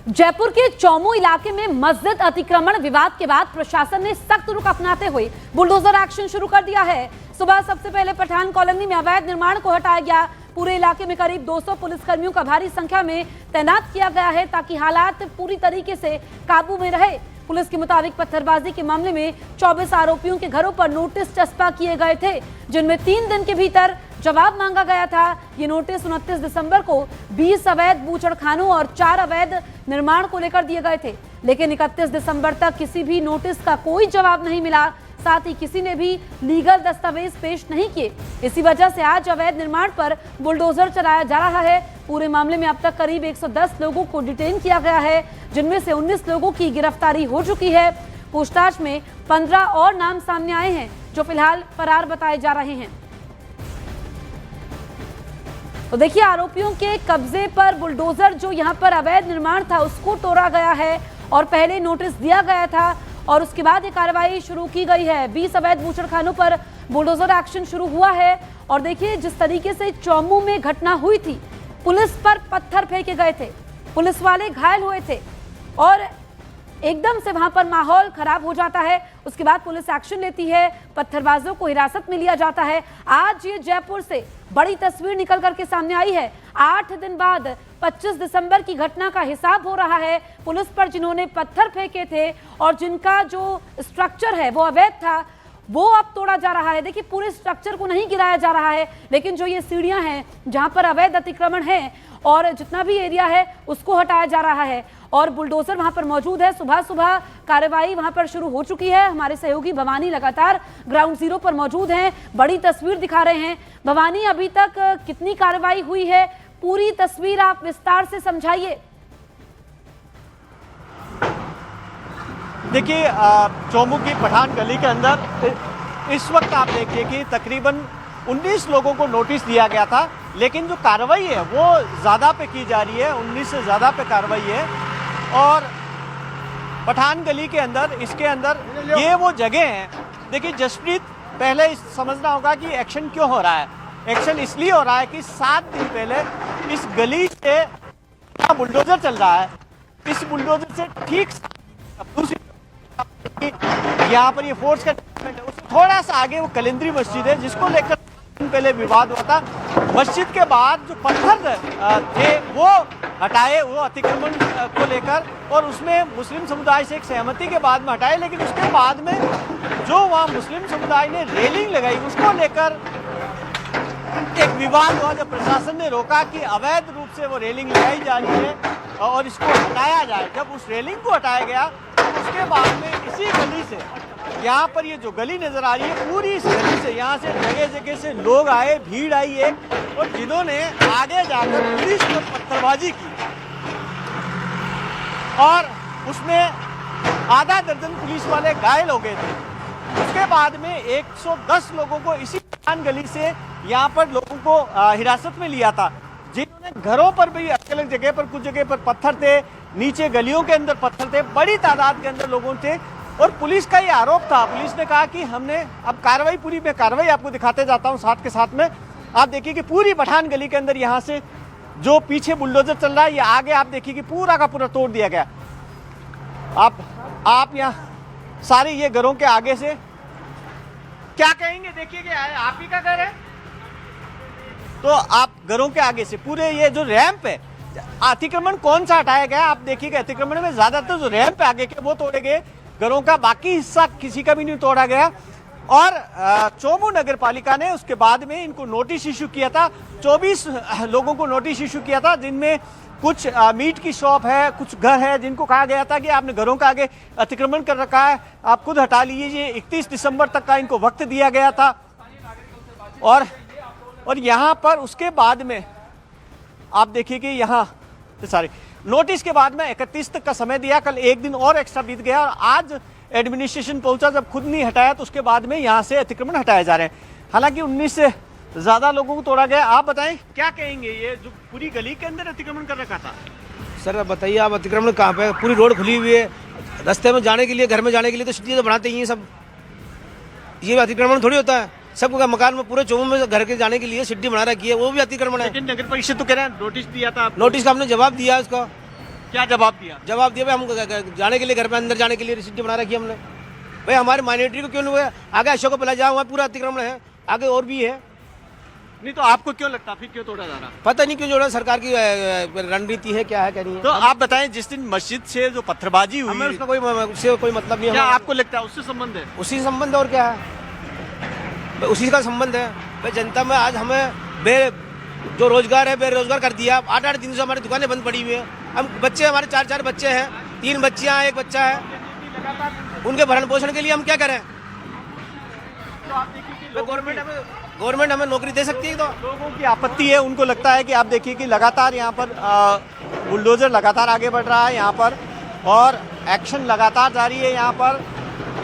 जयपुर के चौमू इलाके में मस्जिद अतिक्रमण विवाद के बाद प्रशासन ने सख्त रुख अपनाते हुए बुलडोजर एक्शन शुरू कर दिया है। सुबह सबसे पहले पठान कॉलोनी में अवैध निर्माण को हटाया गया। पूरे इलाके में करीब 200 पुलिसकर्मियों का भारी संख्या में तैनात किया गया है ताकि हालात पूरी तरीके से काबू में रहे। पुलिस के मुताबिक पत्थरबाजी के मामले में 24 आरोपियों के घरों पर नोटिस चस्पा किए गए थे, जिनमें 3 दिन के भीतर जवाब मांगा गया था। ये नोटिस 29 दिसंबर को 20 अवैध बूचड़खानों और 4 अवैध निर्माण को लेकर दिए गए थे, लेकिन 31 दिसंबर तक किसी भी नोटिस का कोई जवाब नहीं मिला। साथ ही किसी ने भी लीगल दस्तावेज पेश नहीं किए। इसी वजह से आज अवैध निर्माण पर बुलडोजर चलाया जा रहा है। पूरे मामले में अब तक करीब 110 लोगों को डिटेन किया गया है, जिनमें से 19 लोगों की गिरफ्तारी हो चुकी है। पूछताछ में 15 और नाम सामने आए हैं जो फिलहाल फरार बताए जा रहे हैं। तो देखिए, आरोपियों के कब्जे पर बुलडोजर जो यहां पर अवैध निर्माण था उसको तोड़ा गया है और पहले नोटिस दिया गया था और उसके बाद ये कार्रवाई शुरू की गई है। 20 अवैध बूचड़खानों पर बुलडोजर एक्शन शुरू हुआ है और देखिए जिस तरीके से चौमू में घटना हुई थी, पुलिस पर पत्थर फेंके गए थे, पुलिस वाले घायल हुए थे और एकदम से वहां पर माहौल खराब हो जाता है। उसके बाद पुलिस एक्शन लेती है, पत्थरबाजों को हिरासत में लिया जाता है। आज ये जयपुर से बड़ी तस्वीर निकल करके सामने आई है। 8 दिन बाद 25 दिसंबर की घटना का हिसाब हो रहा है। पुलिस पर जिन्होंने पत्थर फेंके थे और जिनका जो स्ट्रक्चर है वो अवैध था, वो अब तोड़ा जा रहा है। देखिए, पूरे स्ट्रक्चर को नहीं गिराया जा रहा है, लेकिन जो ये सीढ़ियां हैं जहां पर अवैध अतिक्रमण है और जितना भी एरिया है उसको हटाया जा रहा है और बुलडोजर वहां पर मौजूद है। सुबह सुबह कार्रवाई वहां पर शुरू हो चुकी है। हमारे सहयोगी भवानी लगातार ग्राउंड जीरो पर मौजूद हैं, बड़ी तस्वीर दिखा रहे हैं। भवानी, अभी तक कितनी कार्रवाई हुई है, पूरी तस्वीर आप विस्तार से समझाइए। देखिए, चौमू की पठान गली के अंदर इस वक्त आप देखिए कि तकरीबन 19 लोगों को नोटिस दिया गया था, लेकिन जो कार्रवाई है वो ज़्यादा पे की जा रही है। 19 से ज़्यादा पे कार्रवाई है और पठान गली के अंदर, इसके अंदर ये वो जगह हैं। देखिए जसप्रीत, पहले समझना होगा कि एक्शन क्यों हो रहा है। एक्शन इसलिए हो रहा है कि 7 दिन पहले इस गली से बुलडोजर चल रहा है। इस बुलडोजर से ठीक दूसरी यहाँ पर ये फोर्स का है, उससे थोड़ा सा आगे वो कलिंद्री मस्जिद है, जिसको लेकर पहले विवाद हुआ था। मस्जिद के बाद जो पत्थर थे वो हटाए, वो अतिक्रमण को लेकर, और उसमें मुस्लिम समुदाय से एक सहमति के बाद में हटाए। लेकिन उसके बाद में जो वहाँ मुस्लिम समुदाय ने रेलिंग लगाई, उसको लेकर एक विवाद हुआ। जब प्रशासन ने रोका कि अवैध रूप से वो रेलिंग लगाई जा रही है और इसको हटाया जाए, जब उस रेलिंग को हटाया गया उसके बाद में इसी गली से, यहाँ पर ये जो गली नजर आ रही है, पूरी इस गली से, यहाँ से जगह जगह से लोग आए, भीड़ आई है और जिन्होंने आगे जाकर पुलिस पर पत्थरबाजी की और उसमें आधा दर्जन पुलिस वाले घायल हो गए थे। उसके बाद में 110 लोगों को इसी पठान गली से यहाँ पर लोगों को हिरासत में लिया था, जिन्होंने घरों पर भी अलग अलग जगह पर, कुछ जगह पर पत्थर थे, नीचे गलियों के अंदर पत्थर थे, बड़ी तादाद के अंदर लोगों थे। और पुलिस का ये आरोप था, पुलिस ने कहा कि हमने अब कार्रवाई, पूरी मैं कार्रवाई आपको दिखाते जाता हूं साथ के साथ में। आप देखिए कि पूरी पठान गली के अंदर यहाँ से जो पीछे बुलडोजर चल रहा है, ये आगे आप देखिए कि पूरा का पूरा तोड़ दिया गया। आप यहाँ सारे ये घरों के आगे से क्या कहेंगे, देखिए कि आप ही का घर है, तो आप घरों के आगे से पूरे ये जो रैंप है, अतिक्रमण कौन सा हटाया गया, आप देखिएगा अतिक्रमण में ज्यादातर जो रैंप आगे के वो तोड़े गए, घरों का बाकी हिस्सा किसी का भी नहीं तोड़ा गया। और चौमू नगर पालिका ने उसके बाद में इनको नोटिस इशू किया था, 24 लोगों को नोटिस इशू किया था, जिनमें कुछ मीट की शॉप है, कुछ घर है, जिनको कहा गया था कि आपने घरों का आगे अतिक्रमण कर रखा है, आप खुद हटा लीजिए। 31 दिसंबर तक का इनको वक्त दिया गया था और यहाँ पर उसके बाद में आप देखिए कि यहाँ सारे नोटिस के बाद में 31 तक का समय दिया। कल एक दिन और एक्स्ट्रा बीत गया और आज एडमिनिस्ट्रेशन पहुंचा, जब खुद नहीं हटाया तो उसके बाद में यहाँ से अतिक्रमण हटाए जा रहे हैं। हालांकि 19 से ज्यादा लोगों को तोड़ा गया। आप बताएं क्या कहेंगे, ये जो पूरी गली के अंदर अतिक्रमण कर रखा था? सर बताइए, आप अतिक्रमण कहाँ पे? पूरी रोड खुली हुई है, रास्ते में जाने के लिए, घर में जाने के लिए तो सिटी तो बनाते ही हैं सब। ये अतिक्रमण थोड़ी होता है। सबका मकान में पूरे चौमू में घर के जाने के लिए सिटी बना रखी है, वो भी अतिक्रमण है। लेकिन नगर परिषद तो कह रहा है नोटिस दिया था। नोटिस का हमने जवाब दिया उसका, क्या जवाब दिया? जवाब दिया भाई हम जाने के लिए घर पे अंदर जाने के लिए रिसिप्ट बना रखी हमने। भाई हमारे माइनॉरिटी को क्यों नहीं हुआ? आगे अशोक प्लाजा वहाँ पूरा अतिक्रमण है, आगे और भी है। नहीं तो आपको क्यों लगता फिर क्यों तोड़ा जा रहा? पता नहीं क्यों जोड़ा, सरकार की रणनीति है, क्या है क्या नहीं है। तो आप बताएं, जिस दिन मस्जिद से जो पत्थरबाजी हुई, हमें उसका उससे कोई मतलब नहीं है। क्या आपको लगता है उससे संबंध है? उसी से संबंध और क्या है, उसी का संबंध है। भाई जनता में आज हमें जो रोजगार है बेरोजगार कर दिया। 8-8 दिन से हमारी दुकानें बंद पड़ी हुई है। हम बच्चे, हमारे 4-4 बच्चे हैं, 3 बच्चियां हैं, 1 बच्चा है, उनके भरण पोषण के लिए हम क्या करें? गवर्नमेंट हमें नौकरी दे सकती है। तो लोगों की आपत्ति है, उनको लगता है कि आप देखिए कि लगातार यहाँ पर बुलडोजर लगातार आगे बढ़ रहा है यहाँ पर, और एक्शन लगातार जारी है यहाँ पर।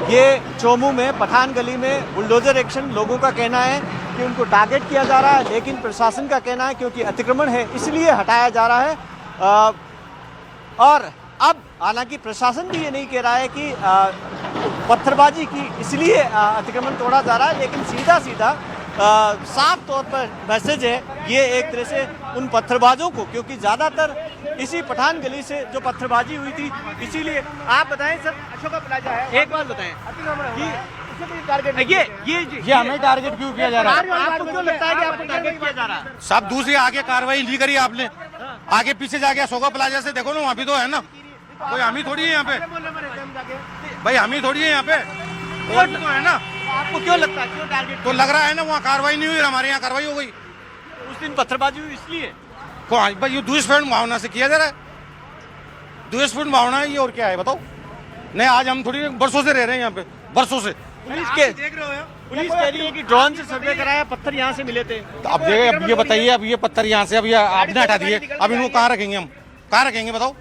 ये चोमू में पठान गली में बुलडोजर एक्शन, लोगों का कहना है कि उनको टारगेट किया जा रहा है, लेकिन प्रशासन का कहना है क्योंकि अतिक्रमण है इसलिए हटाया जा रहा है। और अब हालांकि प्रशासन भी ये नहीं कह रहा है कि पत्थरबाजी की इसलिए अतिक्रमण तोड़ा जा रहा है, लेकिन सीधा सीधा साफ तौर पर मैसेज है ये एक तरह से उन पत्थरबाजों को, क्योंकि ज़्यादातर इसी पठान गली से जो पत्थरबाजी हुई थी, इसीलिए। आप बताएं सर, अशोक प्लाजा है, एक बात बताएं कि टारगेट ये हमें टारगेट क्यों किया जा रहा है? आपको क्यों लगता है कि आपको टारगेट किया जा रहा है? सब दूसरी आगे कार्रवाई नहीं करी आपने, आगे पीछे जाके अशोका प्लाजा से देखो ना, वहाँ भी तो है ना, कोई हम ही थोड़ी है यहाँ पे भाई, हम ही थोड़ी है यहाँ पे, और भी तो है ना। आपको क्यों लगता है, क्यों टारगेट? तो लग रहा है ना वहाँ कार्रवाई नहीं हुई, हमारे यहाँ कार्रवाई हो गई। उस दिन पत्थरबाजी हुई इसलिए भाई ये द्वेषपूर्ण भावना से किया जा रहा है, द्वेषपूर्ण भावना है ये, और क्या है बताओ? नहीं आज हम थोड़ी बरसों से रह रहे हैं यहाँ पे, बरसों से। पुलिस कह रही है कि ड्रोन से सर्वे कराया, पत्थर यहाँ से मिले थे। तो अब ये बताइए, अब ये पत्थर यहाँ से अब ये आपने हटा दिए, अब इनको कहाँ रखेंगे हम? कहाँ रखेंगे बताओ?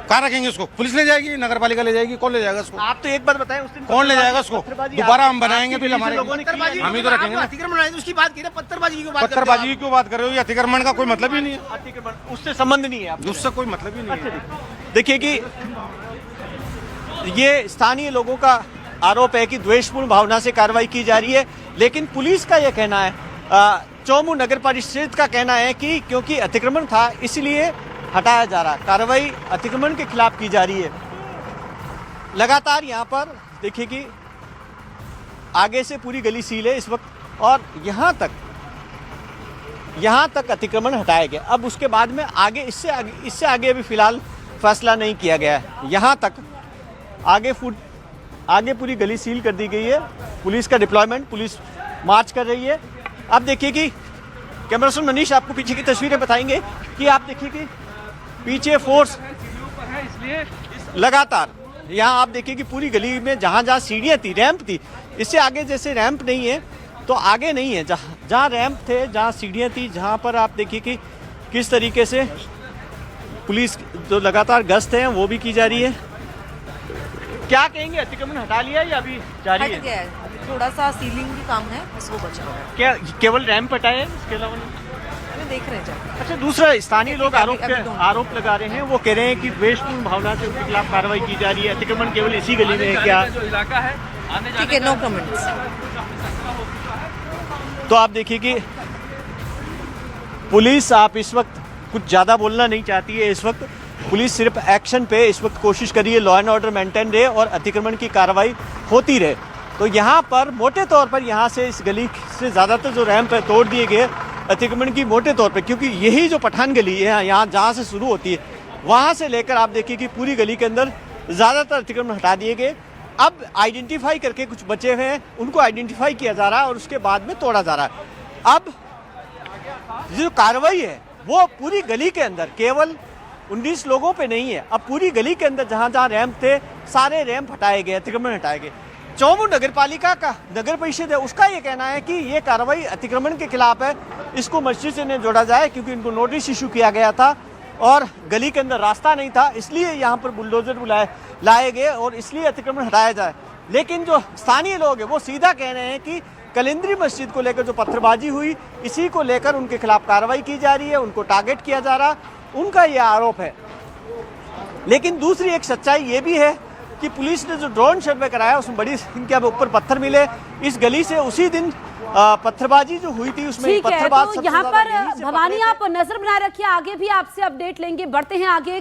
कहाँ रखेंगे उसको? पुलिस ले जाएगी, नगर पालिका ले जाएगी, कौन ले जाएगा उसको? आप तो एक बात बताएं, उस दिन कौन ले जाएगा उसको? दोबारा हम बनाएंगे तो हमारे हम ही तो रखेंगे ना। अतिक्रमण उसकी बात की, पत्थरबाजी की पत्थरबाजी की क्यों बात कर रहे हो? ये अतिक्रमण का कोई मतलब ही नहीं है, अतिक्रमण उससे संबंध नहीं है, उससे कोई मतलब ही नहीं है। देखिए कि ये स्थानीय लोगों का आरोप है कि द्वेषपूर्ण भावना से कार्रवाई की जा रही है, लेकिन पुलिस का यह कहना है, चोमू नगर परिषद का कहना है कि क्योंकि अतिक्रमण था इसलिए हटाया जा रहा है। कार्रवाई अतिक्रमण के खिलाफ की जा रही है। लगातार यहाँ पर देखिए कि आगे से पूरी गली सील है इस वक्त, और यहाँ तक अतिक्रमण हटाया गया। अब उसके बाद में आगे इससे आगे अभी फिलहाल फैसला नहीं किया गया है। यहाँ तक आगे पूरी गली सील कर दी गई है, पुलिस का डिप्लॉयमेंट, पुलिस मार्च कर रही है। अब देखिए कि कैमरामैन मनीष आपको पीछे की तस्वीरें बताएंगे कि आप देखिए कि पीछे फोर्स लगातार, यहाँ आप देखिए कि पूरी गली में जहाँ जहाँ सीढ़ियाँ थी, रैंप थी, इससे आगे जैसे रैंप नहीं है तो आगे नहीं है, जहाँ रैंप थे, जहाँ सीढ़ियाँ थी, जहाँ पर आप देखिए कि किस तरीके से पुलिस जो लगातार गश्त है वो भी की जा रही है। क्या कहेंगे, अतिक्रमण हटा लिया या अभी जारी हट गया है, थोड़ा सा सीलिंग की काम है बस, वो बचा हुआ है। क्या केवल रैंप हटाए हैं, इसके अलावा नहीं? देख रहे हैं। अच्छा, दूसरा स्थानीय लोग आरोप लगा रहे हैं, वो कह रहे हैं कि द्वेषपूर्ण भावना से उनके खिलाफ कार्रवाई की जा रही है, अतिक्रमण केवल इसी गली में है क्या? ठीक है, नो कमेंट्स। तो आप देखिए कि पुलिस आप इस वक्त कुछ ज़्यादा बोलना नहीं चाहती है। इस वक्त पुलिस सिर्फ एक्शन पे इस वक्त कोशिश करिए, लॉ एंड ऑर्डर मेंटेन रहे और अतिक्रमण की कार्रवाई होती रहे। तो यहाँ पर मोटे तौर पर यहाँ से इस गली से ज़्यादातर जो रैंप है तोड़ दिए गए अतिक्रमण की, मोटे तौर पे, क्योंकि यही जो पठान गली है यहाँ जहाँ से शुरू होती है वहाँ से लेकर आप देखिए कि पूरी गली के अंदर ज़्यादातर अतिक्रमण हटा दिए गए। अब आइडेंटिफाई करके कुछ बचे हुए हैं, उनको आइडेंटिफाई किया जा रहा है और उसके बाद में तोड़ा जा रहा है। अब जो कार्रवाई है वो पूरी गली के अंदर केवल 19 लोगों पे नहीं है, अब पूरी गली के अंदर जहाँ जहाँ रैंप थे सारे रैंप हटाए गए, अतिक्रमण हटाए गए। चोमू नगर पालिका का नगर परिषद है, उसका ये कहना है कि ये कार्रवाई अतिक्रमण के खिलाफ है, इसको मस्जिद से न जोड़ा जाए क्योंकि इनको नोटिस इशू किया गया था और गली के अंदर रास्ता नहीं था, इसलिए यहाँ पर बुलडोजर लाए गए और इसलिए अतिक्रमण हटाया जाए। लेकिन जो स्थानीय लोग हैं वो सीधा कह रहे हैं कि कलिंद्री मस्जिद को लेकर जो पत्थरबाजी हुई इसी को लेकर उनके खिलाफ कार्रवाई की जा रही है, उनको टारगेट किया जा रहा, उनका ये आरोप है। लेकिन दूसरी एक सच्चाई ये भी है कि पुलिस ने जो ड्रोन सर्वे कराया उसमें बड़ी संख्या में ऊपर पत्थर मिले। इस गली से उसी दिन पत्थरबाजी जो हुई थी उसमें ठीक है, पत्थरबाज तो सबसे यहाँ ज्यादा पर यहीं से भवानी पकड़े थे। आप नजर बनाए रखिए, आगे भी आपसे अपडेट लेंगे, बढ़ते हैं आगे।